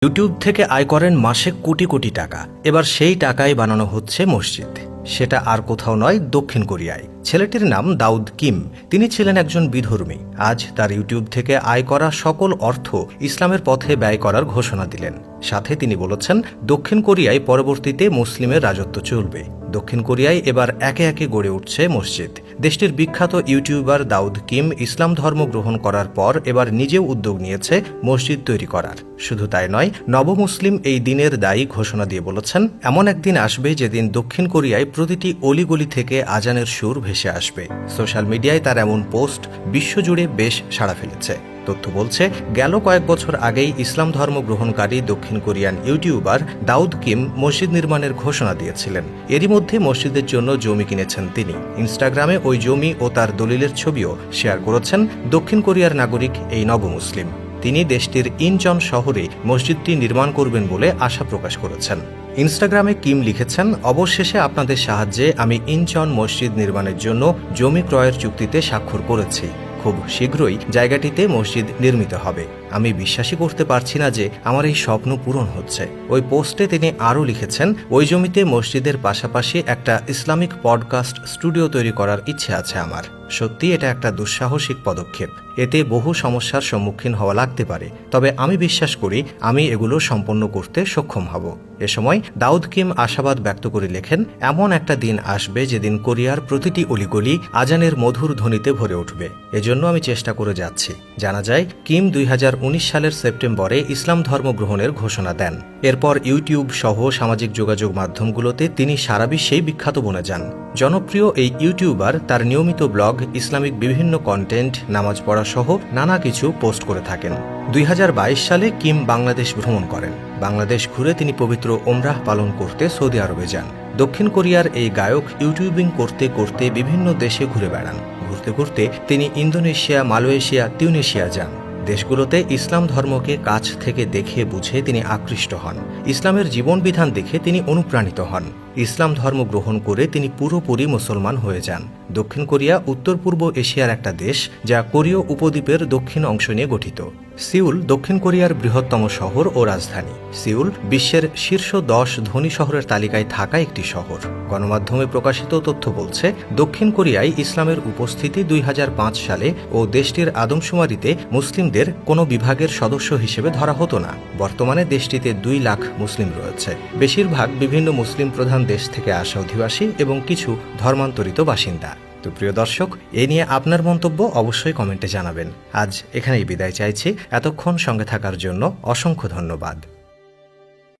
YouTube থেকে আয় করেন মাসে কোটি কোটি টাকা। এবার সেই টাকায় বানানো হচ্ছে মসজিদ, সেটা আর কোথাও নয়, দক্ষিণ কোরিয়ায়। ছেলেটির নাম দাউদ কিম। তিনি ছিলেন একজন বিধর্মী। আজ তার ইউটিউব থেকে আয় করা সকল অর্থ ইসলামের পথে ব্যয় করার ঘোষণা দিলেন। সাথে তিনি বলেছেন, দক্ষিণ কোরিয়ায় পরবর্তীতে মুসলিমের রাজত্ব চলবে। দক্ষিণ কোরিয়ায় এবার একে একে গড়ে উঠছে মসজিদ। দেশটির বিখ্যাত ইউটিউবার দাউদ কিম ইসলাম ধর্ম গ্রহণ করার পর এবার নিজেও উদ্যোগ নিয়েছে মসজিদ তৈরি করার। শুধু তাই নয়, নবমুসলিম এই দিনের দায়ী ঘোষণা দিয়ে বলেছেন, এমন একদিন আসবে যেদিন দক্ষিণ কোরিয়ায় প্রতিটি অলিগলি থেকে আজানের সুর ভেসে আসবে। সোশ্যাল মিডিয়ায় তার এমন পোস্ট বিশ্বজুড়ে বেশ সাড়া ফেলেছে। তথ্য বলছে, গেল কয়েক বছর আগেই ইসলাম ধর্ম গ্রহণকারী দক্ষিণ কোরিয়ান ইউটিউবার দাউদ কিম মসজিদ নির্মাণের ঘোষণা দিয়েছিলেন। এরই মধ্যে মসজিদের জন্য জমি কিনেছেন তিনি। ইনস্টাগ্রামে ওই জমি ও তার দলিলের ছবিও শেয়ার করেছেন দক্ষিণ কোরিয়ার নাগরিক এই নবমুসলিম। তিনি দেশটির ইনচন শহরে মসজিদটি নির্মাণ করবেন বলে আশা প্রকাশ করেছেন। ইনস্টাগ্রামে কিম লিখেছেন, অবশেষে আপনাদের সাহায্যে আমি ইনচন মসজিদ নির্মাণের জন্য জমি ক্রয়ের চুক্তিতে স্বাক্ষর করেছি। খুব শীঘ্রই জায়গাটিতে মসজিদ নির্মিত হবে। আমি বিশ্বাসই করতে পারছি না যে আমার এই স্বপ্ন পূরণ হচ্ছে। ওই পোস্টে তিনি আরও লিখেছেন, ওই জমিতে মসজিদের পাশাপাশি একটা ইসলামিক পডকাস্ট স্টুডিও তৈরি করার ইচ্ছে আছে আমার। সত্যি এটা একটা দুঃসাহসিক পদক্ষেপ। এতে বহু সমস্যার সম্মুখীন হওয়া লাগতে পারে, তবে আমি বিশ্বাস করি আমি এগুলো সম্পন্ন করতে সক্ষম হব। এ সময় দাউদ কিম আশাবাদ ব্যক্ত করে লেখেন, এমন একটা দিন আসবে যেদিন কোরিয়ার প্রতিটি অলিগলি আজানের মধুর ধ্বনিতে ভরে উঠবে। এজন্য আমি চেষ্টা করে যাচ্ছি। জানা যায়, কিম 2019 সালের সেপ্টেম্বরে ইসলাম ধর্ম গ্রহণের ঘোষণা দেন। এরপর ইউটিউব সহ সামাজিক যোগাযোগ মাধ্যমগুলোতে তিনি সারা বিশ্বেই বিখ্যাত বনে যান। জনপ্রিয় এই ইউটিউবার তার নিয়মিত ব্লগ, ইসলামিক বিভিন্ন কন্টেন্ট, নামাজ পড়া সহ নানা কিছু পোস্ট করে থাকেন। 2022 সালে কিম বাংলাদেশ ভ্রমণ করেন। বাংলাদেশ ঘুরে তিনি পবিত্র ওমরাহ পালন করতে সৌদি আরবে যান। দক্ষিণ কোরিয়ার এই গায়ক ইউটিউবিং করতে করতে বিভিন্ন দেশে ঘুরে বেড়ান। ঘুরতে ঘুরতে তিনি ইন্দোনেশিয়া, মালয়েশিয়া, তিউনেশিয়া যান। দেশগুলোতে ইসলাম ধর্মকে কাছ থেকে দেখে বুঝে তিনি আকৃষ্ট হন। ইসলামের জীবনবিধান দেখে তিনি অনুপ্রাণিত হন। ইসলাম ধর্ম গ্রহণ করে তিনি পুরোপুরি মুসলমান হয়ে যান। দক্ষিণ কোরিয়া উত্তর পূর্ব এশিয়ার একটা দেশ, যা কোরীয় উপদ্বীপের দক্ষিণ অংশ নিয়ে গঠিত। সিউল দক্ষিণ কোরিয়ার বৃহত্তম শহর ও রাজধানী। সিউল বিশ্বের শীর্ষ 10 ধনী শহরের তালিকায় থাকা একটি শহর। গণমাধ্যমে প্রকাশিত তথ্য বলছে, দক্ষিণ কোরিয়ায় ইসলামের উপস্থিতি 2005 সালে ও দেশটির আদমশুমারিতে মুসলিমদের কোনো বিভাগের সদস্য হিসেবে ধরা হতো না। বর্তমানে দেশটিতে 2 লাখ মুসলিম রয়েছে। বেশিরভাগ বিভিন্ন মুসলিম প্রধান দেশ থেকে আসা অধিবাসী এবং কিছু ধর্মান্তরিত বাসিন্দা। তো প্রিয় দর্শক, এ নিয়ে আপনার মন্তব্য অবশ্যই কমেন্টে জানাবেন। আজ এখানেই বিদায় চাইছি। এতক্ষণ সঙ্গে থাকার জন্য অসংখ্য ধন্যবাদ।